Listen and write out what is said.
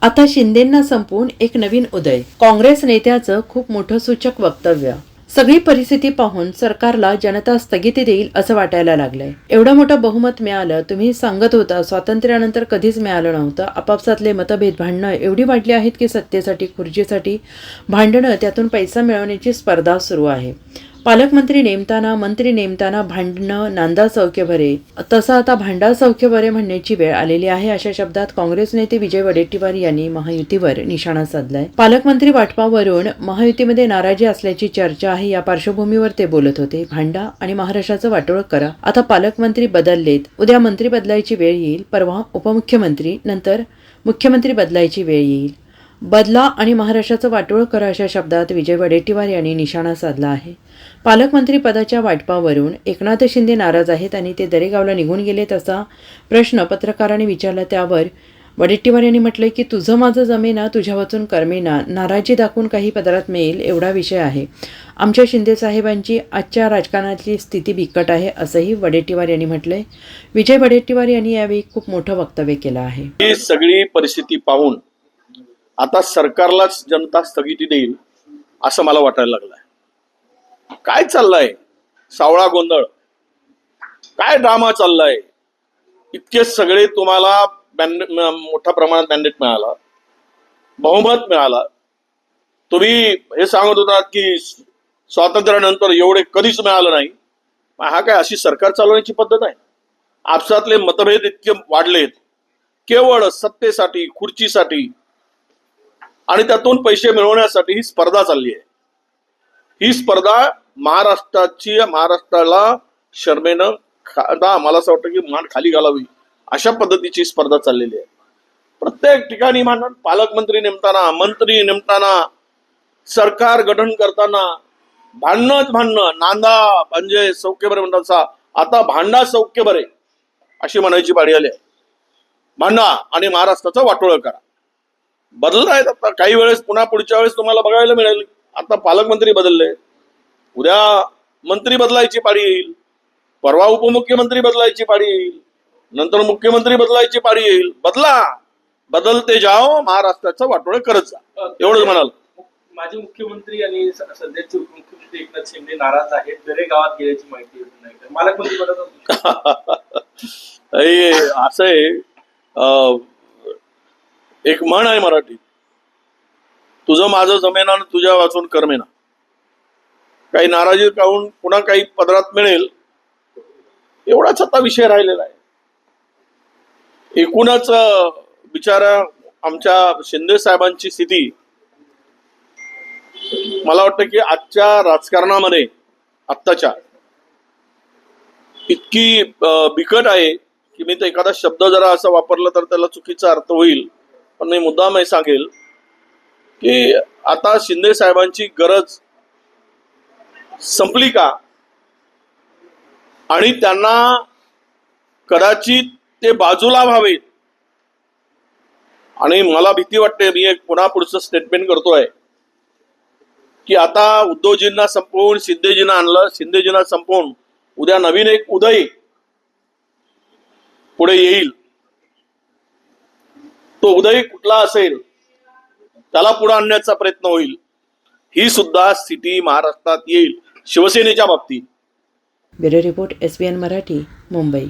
आता शिंदेंना संपवून एक नवीन उदय. काँग्रेस नेत्याचं खूप मोठं सूचक वक्तव्य. सगळी परिस्थिती पाहून सरकारला जनता स्थगिती देईल असं वाटायला लागलंय. एवढं मोठं बहुमत मिळालं. तुम्ही सांगत होता स्वातंत्र्यानंतर कधीच मिळालं नव्हतं. आपापसातले मतभेद भांडणं एवढी वाढली आहेत की सत्तेसाठी खुर्चीसाठी भांडणं, त्यातून पैसा मिळवण्याची स्पर्धा सुरू आहे. पालकमंत्री नेमताना मंत्री नेमताना भांडणं नांदा सौख्य भरे, तसं आता भांडा सौख्य भरे म्हणण्याची वेळ आलेली आहे. अशा शब्दात काँग्रेस नेते विजय वडेट्टीवार यांनी महायुतीवर निशाणा साधलाय. पालकमंत्री वाटपावरून महायुतीमध्ये नाराजी असल्याची चर्चा आहे. या पार्श्वभूमीवर ते बोलत होते. भांडा आणि महाराष्ट्राचं वाटोळ करा. आता पालकमंत्री बदललेत, उद्या मंत्री बदलायची वेळ येईल, परवा उपमुख्यमंत्री, नंतर मुख्यमंत्री बदलायची वेळ येईल. बदला आणि महाराष्ट्राचं वाटोळ करा अशा शब्दात विजय वडेट्टीवार यांनी निशाणा साधला आहे. पालकमंत्री पदाच्या वाटपावरून एकनाथ शिंदे नाराज आहेत आणि ते दरेगावला निघून गेलेत असा प्रश्न पत्रकारांनी विचारला. त्यावर वडेट्टीवार यांनी म्हटलंय की तुझं माझं जमेना, तुझ्या वाचून कर्मेना, नाराजी दाखवून काही पदरात मिळेल एवढा विषय आहे. आमच्या शिंदेसाहेबांची आजच्या राजकारणातली स्थिती बिकट आहे असंही वडेट्टीवार यांनी म्हटलंय. विजय वडेट्टीवार यांनी यावेळी खूप मोठं वक्तव्य केलं आहे. ही सगळी परिस्थिती पाहून आता सरकारलाच जनता स्थगिती देईल असं मला वाटायला लागलंय. काय चाललंय सावळा गोंधळ, काय ड्रामा चाललाय. इतके सगळे तुम्हाला मोठ्या प्रमाणात मॅन्डेट मिळाला, बहुमत मिळाला. तुम्ही हे सांगत होतात की स्वातंत्र्यानंतर एवढे कधीच मिळालं नाही. हा काय अशी सरकार चालवण्याची पद्धत आहे? आपसातले मतभेद इतके वाढलेत केवळ सत्तेसाठी, खुर्चीसाठी आणि त्यातून पैसे मिळवण्यासाठी ही स्पर्धा चालली आहे. ही स्पर्धा महाराष्ट्राला शर्मेनं मला असं वाटतं की मान खाली घालावी अशा पद्धतीची स्पर्धा चाललेली आहे. प्रत्येक ठिकाणी पालकमंत्री नेमताना, मंत्री नेमताना, सरकार गठन करताना भांडणं, नांदा म्हणजे सौख्य बरे म्हणतात, आता भांडा सौख्य बरे अशी म्हणायची पाळी आली आहे. भांडा आणि महाराष्ट्राचा वाटोळ करा. बदलत आहेत. आता काही वेळेस पुन्हा पुढच्या वेळेस तुम्हाला बघायला मिळेल. आता पालकमंत्री बदलले, उद्या मंत्री बदलायची पाळी येईल, परवा उपमुख्यमंत्री बदलायची पाळी येईल, नंतर मुख्यमंत्री बदलायची पाळी येईल. बदलते जाओ, महाराष्ट्राचा वाटोळ करत जा, एवढंच म्हणाल. माजी मुख्यमंत्री आणि सध्याचे उपमुख्यमंत्री एकनाथ शिंदे नाराज आहेत. दरे गावात गेल्याची माहिती नाही. पालकमंत्री असं आहे, एक म्हण आहे मराठीत, तुझं माझं जमेना तुझ्या वाचून कर्मेना. काही नाराजी काढून पुन्हा काही पदरात मिळेल एवढाच आता विषय राहिलेला आहे. एकूणच बिचारा आमच्या शिंदे साहेबांची स्थिती मला वाटतं की आजच्या राजकारणामध्ये आत्ताच्या इतकी बिकट आहे की मी तर एखादा शब्द जरा असा वापरला तर त्याला चुकीचा अर्थ होईल, पण मी मुद्दाम हे सांगेल की आता शिंदे साहेबांची गरज संपली का, आणि त्यांना कदाचित ते बाजूला व्हावेत. आणि मला भीती वाटते, मी एक पुन्हा पुढचं स्टेटमेंट करतोय की आता उद्धवजींना संपवून शिंदेजींना आणलं, शिंदेजींना संपवून उद्या नवीन एक उदय पुढे येईल. तो उदय कुठला असेल त्याला पुढे आणण्याचा प्रयत्न होईल. ही सुद्धा स्थिती महाराष्ट्रात येईल शिवसेनेच्या बाबतीत. Bureau report, SBN Marathi, Mumbai.